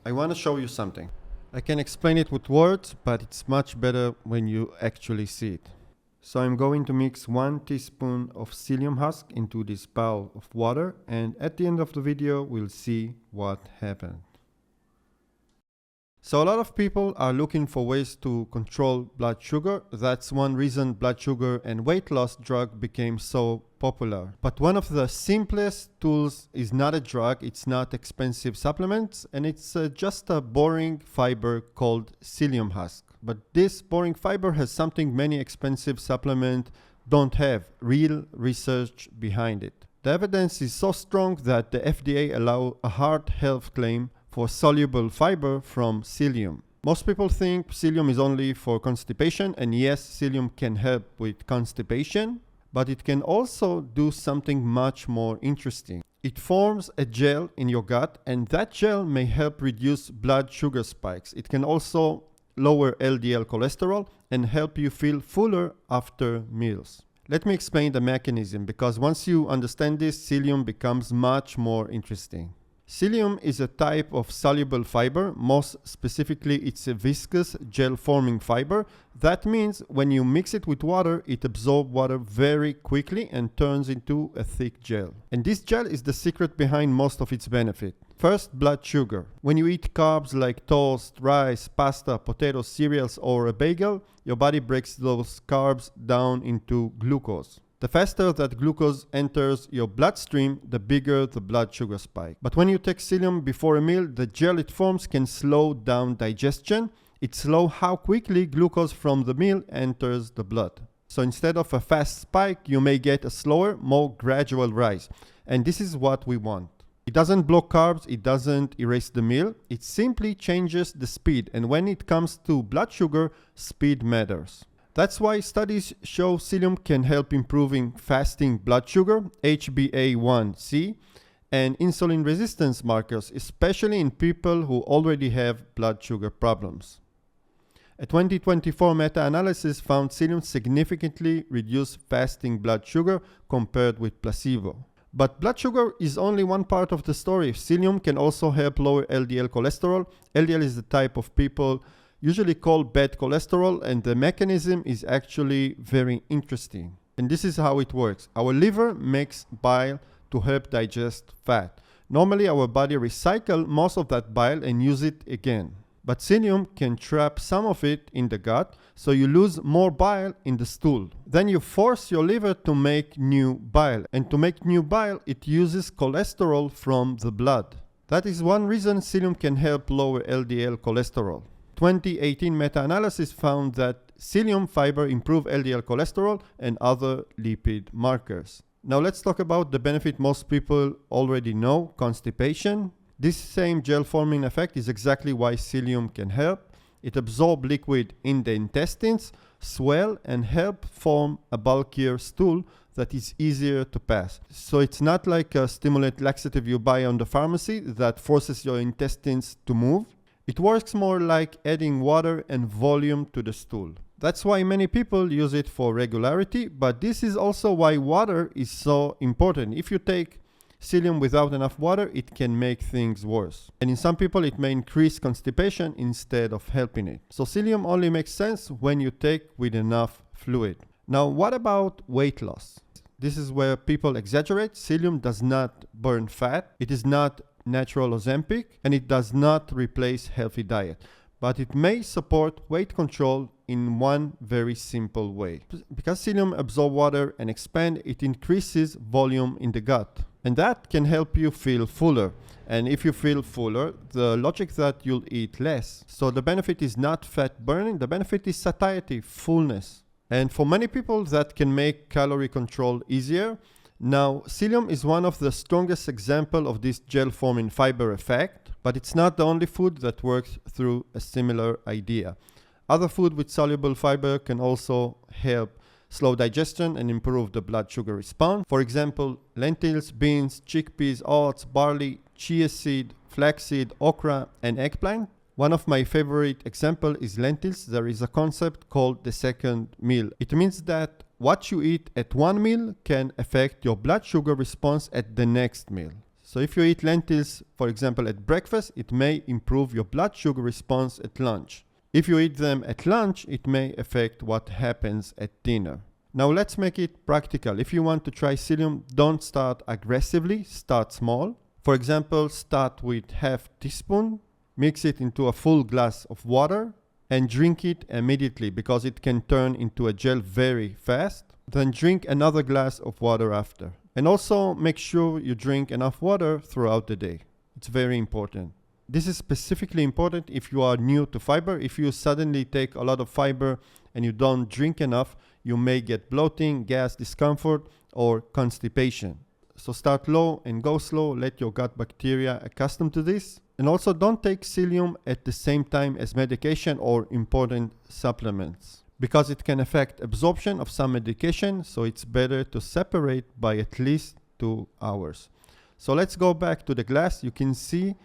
I want to show you something. I can explain it with words, but it's much better when you actually see it. So I'm going to mix 1 teaspoon of psyllium husk into this bowl of water, and at the end of the video we'll see what happened. So a lot of people are looking for ways to control blood sugar. That's one reason blood sugar and weight loss drug became so popular. But one of the simplest tools is not a drug, it's not expensive supplements, and it's just a boring fiber called psyllium husk. But this boring fiber has something many expensive supplements don't have, real research behind it. The evidence is so strong that the FDA allow a heart health claim for soluble fiber from psyllium. Most people think psyllium is only for constipation, and yes, psyllium can help with constipation, but it can also do something much more interesting. It forms a gel in your gut, and that gel may help reduce blood sugar spikes. It can also lower LDL cholesterol and help you feel fuller after meals. Let me explain the mechanism, because once you understand this, psyllium becomes much more interesting. Psyllium is a type of soluble fiber. Most specifically, it's a viscous gel-forming fiber. That means when you mix it with water, it absorbs water very quickly and turns into a thick gel. And this gel is the secret behind most of its benefit. First, blood sugar. When you eat carbs like toast, rice, pasta, potatoes, cereals, or a bagel, your body breaks those carbs down into glucose. The faster that glucose enters your bloodstream, the bigger the blood sugar spike. But when you take psyllium before a meal, the gel it forms can slow down digestion. It slows how quickly glucose from the meal enters the blood. So instead of a fast spike, you may get a slower, more gradual rise. And this is what we want. It doesn't block carbs, it doesn't erase the meal, it simply changes the speed. And when it comes to blood sugar, speed matters. That's why studies show psyllium can help improving fasting blood sugar, HbA1c, and insulin resistance markers, especially in people who already have blood sugar problems. A 2024 meta-analysis found psyllium significantly reduced fasting blood sugar compared with placebo. But blood sugar is only one part of the story. Psyllium can also help lower LDL cholesterol. LDL is the type of people usually called bad cholesterol, and the mechanism is actually very interesting. And this is how it works. Our liver makes bile to help digest fat. Normally our body recycles most of that bile and use it again. But psyllium can trap some of it in the gut, so you lose more bile in the stool. Then you force your liver to make new bile. And to make new bile, it uses cholesterol from the blood. That is one reason psyllium can help lower LDL cholesterol. 2018 meta-analysis found that psyllium fiber improve LDL cholesterol and other lipid markers. Now let's talk about the benefit most people already know, constipation. This same gel-forming effect is exactly why psyllium can help. It absorbs liquid in the intestines, swell, and help form a bulkier stool that is easier to pass. So it's not like a stimulant laxative you buy on the pharmacy that forces your intestines to move. It works more like adding water and volume to the stool. That's why many people use it for regularity, but this is also why water is so important. If you take psyllium without enough water, it can make things worse. And in some people, it may increase constipation instead of helping it. So psyllium only makes sense when you take with enough fluid. Now, what about weight loss? This is where people exaggerate. Psyllium does not burn fat. It is not natural Ozempic, and it does not replace healthy diet, but it may support weight control in one very simple way. Because psyllium absorbs water and expands, it increases volume in the gut, and that can help you feel fuller. And if you feel fuller, the logic that you'll eat less. So the benefit is not fat burning, the benefit is satiety, fullness. And for many people, that can make calorie control easier. Now, psyllium is one of the strongest examples of this gel-forming fiber effect, but it's not the only food that works through a similar idea. Other food with soluble fiber can also help slow digestion and improve the blood sugar response. For example, lentils, beans, chickpeas, oats, barley, chia seed, flaxseed, okra, and eggplant. One of my favorite examples is lentils. There is a concept called the second meal. It means that what you eat at one meal can affect your blood sugar response at the next meal. So if you eat lentils, for example, at breakfast, it may improve your blood sugar response at lunch. If you eat them at lunch, it may affect what happens at dinner. Now let's make it practical. If you want to try psyllium, don't start aggressively, start small. For example, start with half teaspoon, mix it into a full glass of water, and drink it immediately because it can turn into a gel very fast. Then drink another glass of water after. And also make sure you drink enough water throughout the day. It's very important. This is specifically important if you are new to fiber. If you suddenly take a lot of fiber and you don't drink enough, you may get bloating, gas, discomfort, or constipation. So start low and go slow. Let your gut bacteria accustom to this. And also don't take psyllium at the same time as medication or important supplements, because it can affect absorption of some medication, so it's better to separate by at least 2 hours. So let's go back to the glass. You can see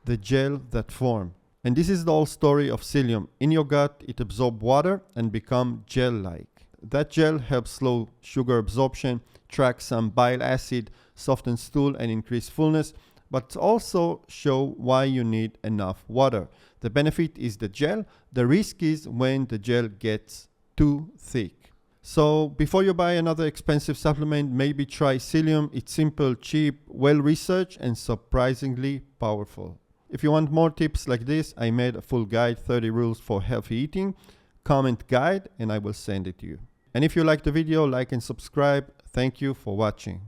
the gel that formed. And this is the whole story of psyllium. In your gut, it absorbs water and becomes gel-like. That gel helps slow sugar absorption, track some bile acid, soften stool, and increase fullness, but also show why you need enough water. The benefit is the gel. The risk is when the gel gets too thick. So before you buy another expensive supplement, maybe try psyllium. It's simple, cheap, well-researched, and surprisingly powerful. If you want more tips like this, I made a full guide, 30 rules for healthy eating. Comment guide and I will send it to you. And if you like the video, like and subscribe. Thank you for watching.